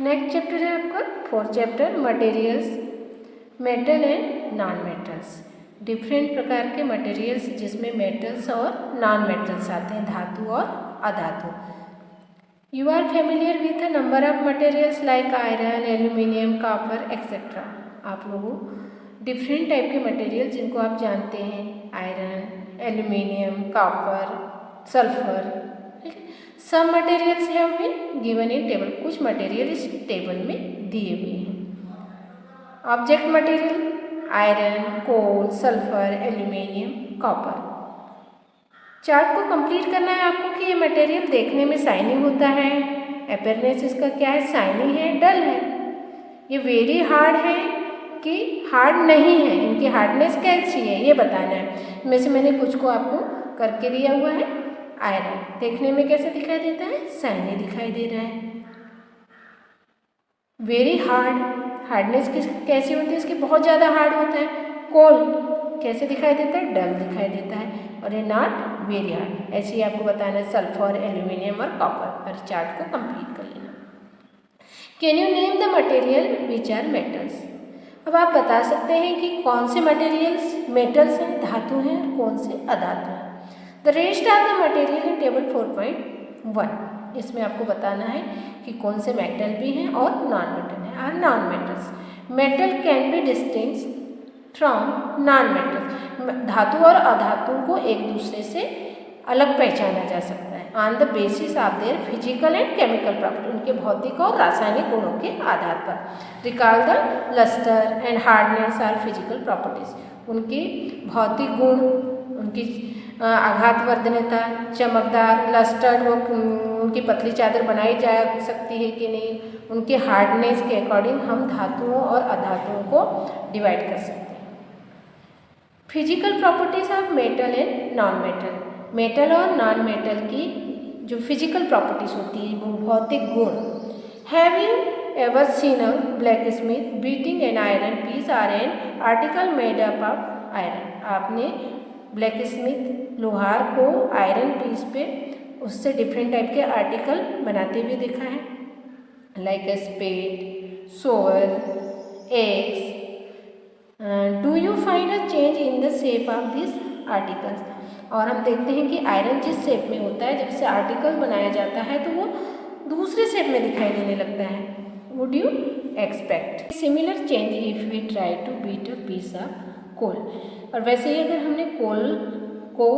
Next chapter है आपका fourth chapter materials, metal and non metals. Different प्रकार के मटेरियल्स जिसमें मेटल्स और नॉन मेटल्स आते हैं, धातु और अधातु। You are familiar with a number of materials like iron, aluminium, copper etcetera. आप लोगों डिफरेंट टाइप के मटेरियल जिनको आप जानते हैं, iron, aluminium, copper, sulphur. Some materials have been given in table, कुछ मटेरियल इस टेबल में दिए हुए हैं। Object material iron, coal, sulphur, aluminium, copper. Chart को कंप्लीट करना है आपको कि ये मटेरियल देखने में शाइनिंग होता है, अपीयरेंस इसका क्या है, शाइनिंग है, डल है, ये वेरी हार्ड है कि हार्ड नहीं है, इनकी हार्डनेस कैसी है ये बताना है। में से मैंने कुछ को आपको करके दिया हुआ है। आयरन देखने में कैसे दिखाई देता है, शाइनी दिखाई दे रहा है। वेरी हार्ड, हार्डनेस कैसी होती है इसकी, बहुत ज़्यादा हार्ड होता है। कोल कैसे दिखाई देता है, डल दिखाई देता है, और ये नॉट वेरी हार्ड। ऐसे ही आपको बताना है सल्फर, एल्यूमिनियम और कॉपर। पर चार्ट को कंप्लीट कर लेना। Can you name the material which are metals. अब आप बता सकते हैं कि कौन से मटेरियल्स मेटल्स हैं, धातु हैं, और कौन से अधातु हैं। The rest are the material in table 4.1। इसमें आपको बताना है कि कौन से मेटल भी हैं और नॉन मेटल हैं। Are non metals, metal can be distinguished from non metals. धातु और अधातु को एक दूसरे से अलग पहचाना जा सकता है on the basis of their physical and chemical property, उनके भौतिक और रासायनिक गुणों के आधार पर। Recall the lustre and hardness are physical properties, उनके भौतिक गुण, उनकी आघातवर्धनता, चमकदार, लस्टर्ड, वो उनकी पतली चादर बनाई जा सकती है कि नहीं, उनके हार्डनेस के अकॉर्डिंग हम धातुओं और अधातुओं को डिवाइड कर सकते हैं। Physical properties of metal and non metal, metal और नॉन मेटल की जो फिजिकल प्रॉपर्टीज होती है, वो भौतिक गुण। Have you ever seen a blacksmith beating an iron piece or an article made up of iron. आपने ब्लैक स्मिथ लोहार को आयरन पीस पे उससे डिफरेंट टाइप के आर्टिकल बनाते हुए देखा है, like a spade, saw, axe. Do you find a change in the shape of this articles. और हम देखते हैं कि आयरन जिस शेप में होता है, जब से आर्टिकल बनाया जाता है तो वो दूसरे शेप में दिखाई देने लगता है। Would you expect similar change if we try to beat a piece of coal. और वैसे ही अगर हमने कोल को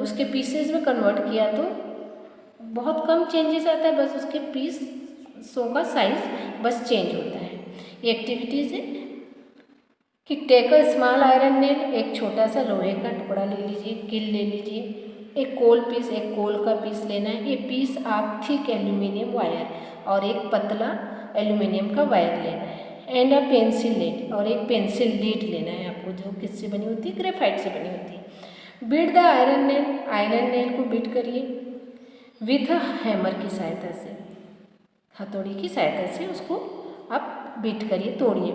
उसके पीसेस में कन्वर्ट किया तो बहुत कम चेंजेस आता है, बस उसके पीसों का साइज बस चेंज होता है। ये एक्टिविटीज़ है कि take a small iron nail, एक छोटा सा लोहे का टुकड़ा ले लीजिए, किल ले लीजिए, एक कोल पीस, एक कोल का पीस लेना है, ये पीस आप थिक एल्यूमिनियम वायर, और एक पतला एल्यूमिनियम का वायर लेना है, एंड अ पेंसिल लीड, और एक पेंसिल लीड लेना है आपको, जो किससे बनी होती है, ग्रेफाइट से बनी होती है। Beat the iron nail, iron nail को बीट करिए विथ अ हैमर की सहायता से, हथौड़ी की सहायता से उसको आप बीट करिए, तोड़िए।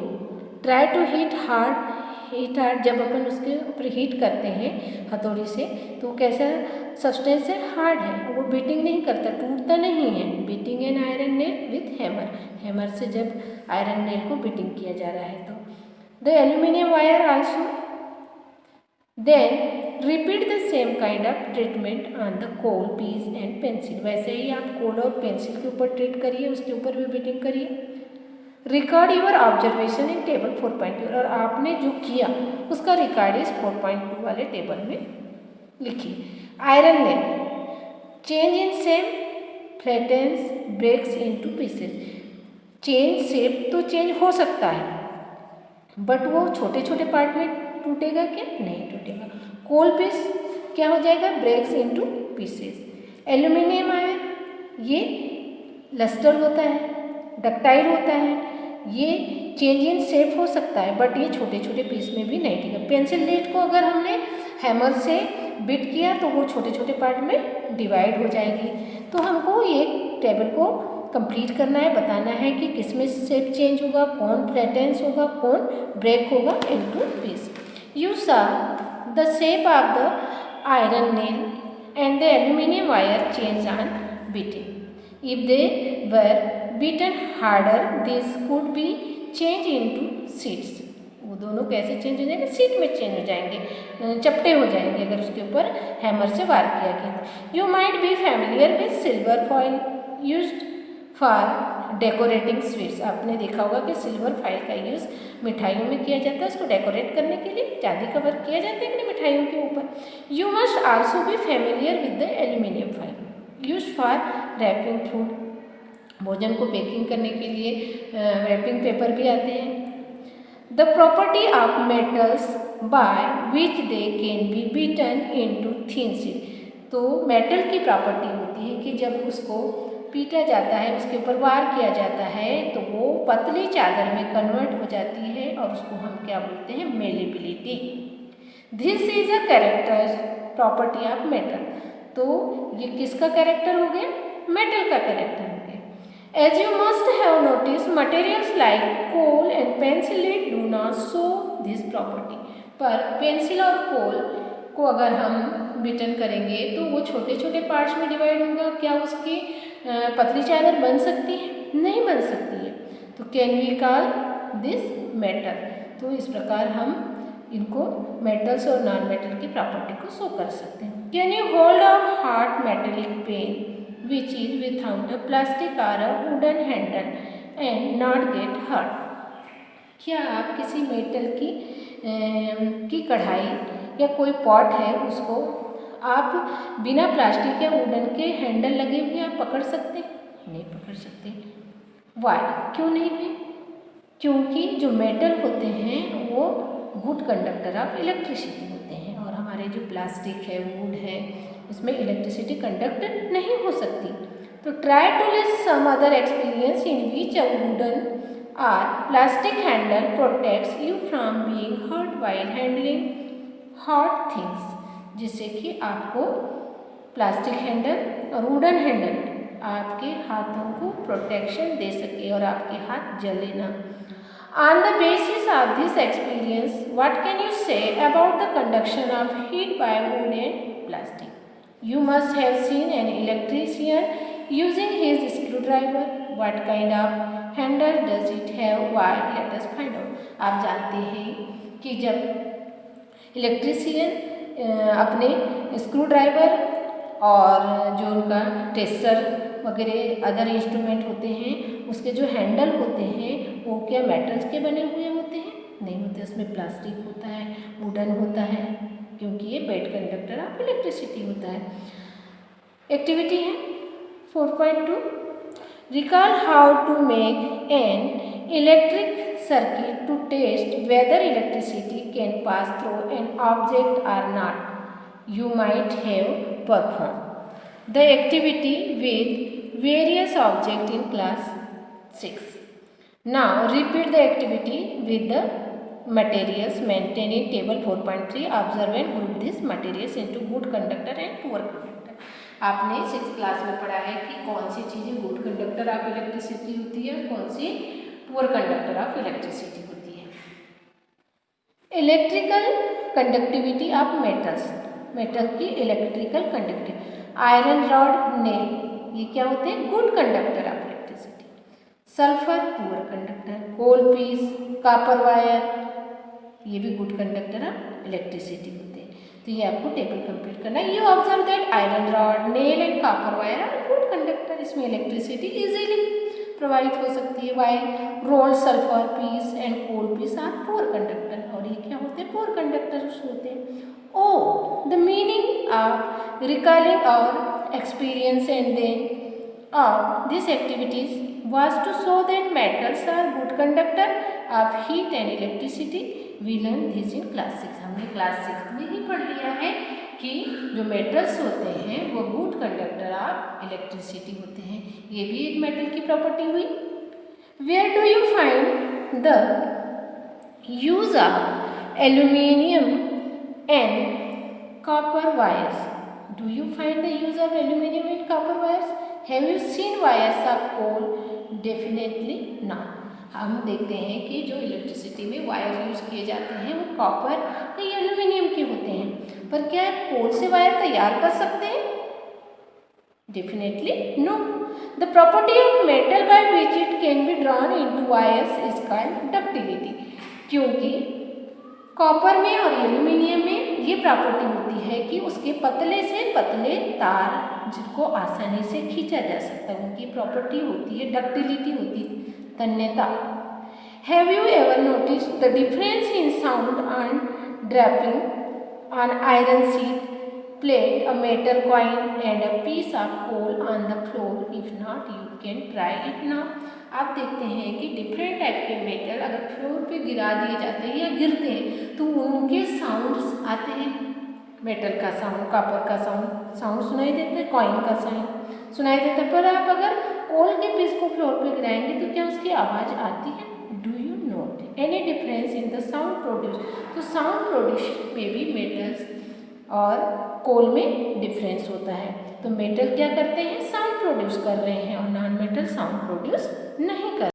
ट्राई टू हीट हार्ड, जब अपन उसके ऊपर हीट करते हैं हथौड़ी से तो वो कैसा सब्सटेंस है, हार्ड है, वो बीटिंग नहीं करता, टूटता नहीं है। Beating an iron nail with hammer, hammer से जब आयरन नेल को बीटिंग किया जा रहा है तो। The aluminium wire also, then repeat the same kind of treatment on the coal piece and pencil. वैसे ही आप कोल और पेंसिल के ऊपर ट्रीट करिए, उसके ऊपर भी बीटिंग करिए। Record your observation in table 4.2, और आपने जो किया उसका रिकॉर्ड इस 4.2 वाले टेबल में लिखिए। Iron nail change in shape, flattens, breaks into pieces. Change shape तो चेंज हो सकता है, बट वो छोटे छोटे पार्ट में टूटेगा क्या, नहीं टूटेगा। कोल पीस क्या हो जाएगा, breaks into pieces. Aluminium iron ये लस्टर होता है, डक्टाइल होता है, ये चेंज इन शेप हो सकता है, बट ये छोटे छोटे पीस में भी नहीं टिका। पेंसिल लीड को अगर हमने हैमर से बीट किया तो वो छोटे छोटे पार्ट में डिवाइड हो जाएगी। तो हमको ये टेबल को कंप्लीट करना है, बताना है कि किस में शेप चेंज होगा, कौन फ्लैटेंस होगा, कौन ब्रेक होगा इनटू पीस। यू सा the shape of the iron nail and the aluminium wire change on beating. If they were beaten harder, these could be changed into seeds. वो दोनों कैसे चेंज हो जाएंगे? सीट में चेंज हो जाएंगे, चपटे हो जाएंगे अगर उसके ऊपर हैमर से वार किया गया। You might be familiar with silver foil used for decorating sweets. आपने देखा होगा कि सिल्वर फॉइल का यूज़ मिठाइयों में किया जाता है, उसको डेकोरेट करने के लिए चांदी का वर्क किया जाता है कि मिठाइयों के ऊपर। You must also be familiar with the aluminium foil used for wrapping food. भोजन को पैकिंग करने के लिए रैपिंग पेपर भी आते हैं। The property of metals by which they can be beaten into thin sheet. तो मेटल की प्रॉपर्टी होती है कि जब उसको पीटा जाता है, उसके ऊपर वार किया जाता है, तो वो पतली चादर में कन्वर्ट हो जाती है और उसको हम क्या बोलते हैं? Malleability. This is a character property of metal. तो ये किसका कैरेक्टर हो गया? मेटल का कैरेक्टर हो गया। As you must have noticed, materials like coal and pencil lead do not show this property. पर पेंसिल और कोल को अगर हम बीटन करेंगे तो वो छोटे छोटे पार्ट्स में डिवाइड होगा। क्या उसकी पतली चादर बन सकती है? नहीं बन सकती है। तो can we call this metal. तो इस प्रकार हम इनको मेटल्स और नॉन मेटल की प्रॉपर्टी को शो कर सकते हैं। Can you hold a hard metallic pen which is without a plastic or a wooden handle and not get hurt? क्या आप किसी मेटल की कढ़ाई या कोई पॉट है उसको आप बिना प्लास्टिक या वुडन के हैंडल लगे हुए आप पकड़ सकते? नहीं पकड़ सकते। वाई? क्यों नहीं भाई? क्योंकि जो मेटल होते हैं वो गुड कंडक्टर ऑफ इलेक्ट्रिसिटी होते हैं और हमारे जो प्लास्टिक है, वुड है, इसमें इलेक्ट्रिसिटी कंडक्ट नहीं हो सकती। तो try to list some other experience in which a wooden or plastic handle protects you from being hurt while handling hot things. जिससे कि आपको प्लास्टिक हैंडल और वुडन हैंडल आपके हाथों को प्रोटेक्शन दे सके और आपके हाथ जले ना। On the basis of this experience, what can you say about the conduction of heat by wood and plastic? You must have seen an electrician using his screwdriver. What kind of handle does it have? Why? Let us find out. आप जानते हैं कि जब electrician अपने screw driver और जो उनका tester वगैरह अदर इंस्ट्रूमेंट होते हैं उसके जो हैंडल होते हैं वो क्या मेटल्स के बने हुए होते हैं? नहीं होते। उसमें प्लास्टिक होता है, वुडन होता है, क्योंकि ये बेड कंडक्टर ऑफ इलेक्ट्रिसिटी होता है। एक्टिविटी है 4.2। Recall how to make an electric circuit to test whether electricity can pass through an object or not. You might have perform the activity with various objects in class 6. Now repeat the activity with the materials maintained in table 4.3. Observe and group these materials into good conductor and poor conductor. आपने 6th class में पढ़ा है कि कौन सी चीज़ें good conductor of electricity होती है, कौन सी पुअर कंडक्टर ऑफ इलेक्ट्रिसिटी होती है। Electrical conductivity of metals, metal की electrical conductivity. Iron rod, nail, ये क्या होते हैं? Good conductor of electricity. Sulphur poor conductor, coal piece, copper wire, ये भी गुड कंडक्टर ऑफ इलेक्ट्रिसिटी होते हैं। तो ये आपको टेबल कंप्लीट करना है। You observe that iron rod, nail and copper wire are good conductor. इसमें इलेक्ट्रिसिटी इजीली प्रवाहित हो सकती है। While roll sulphur piece and coal piece are poor conductor, और ये क्या होते हैं? पुअर कंडक्टर्स होते हैं। Oh the meaning of recalling और experience and then of these activities was to show that metals are good conductor of heat and electricity. We learned this in class 6. हमने class 6 में ही पढ़ लिया है कि जो मेटल्स होते हैं वो गुड कंडक्टर ऑफ इलेक्ट्रिसिटी होते हैं। ये भी एक मेटल की प्रॉपर्टी हुई। Where do you find the use of aluminium and copper wires? Do you find the use of aluminium and copper wires? Have you seen wires of coal? Definitely not. हम देखते हैं कि जो electricity में wire use किए जाते हैं वो कॉपर या एल्यूमिनियम के होते हैं, पर क्या आप कोल से वायर तैयार कर सकते हैं? Definitely no. The property of metal by which it can be drawn into wires is called ductility. क्योंकि कॉपर में और एल्यूमिनियम में ये प्रॉपर्टी होती है कि उसके पतले से पतले तार जिनको आसानी से खींचा जा सकता है, उनकी प्रॉपर्टी होती है डक्टिलिटी होती है, तन्यता। Have you ever notice the difference in sound on draping on iron sheet plate, a metal coin and a piece of coal on the floor? If not, you can try it now. आप देखते हैं कि different type के metal अगर floor पे गिरा दिए जाते हैं या गिरते हैं तो उनके साउंड्स आते हैं। मेटल का साउंड, कॉपर का साउंड सुनाई देता है, कॉइन का साउंड सुनाई देता है। पर आप अगर कोल के पीस को फ्लोर पे गिराएंगे तो क्या उसकी आवाज़ आती है? Do you note any difference in the sound produce? तो साउंड प्रोड्यूस में भी मेटल्स और कोल में डिफरेंस होता है। तो मेटल क्या करते हैं? साउंड प्रोड्यूस कर रहे हैं और नॉन मेटल साउंड प्रोड्यूस नहीं कर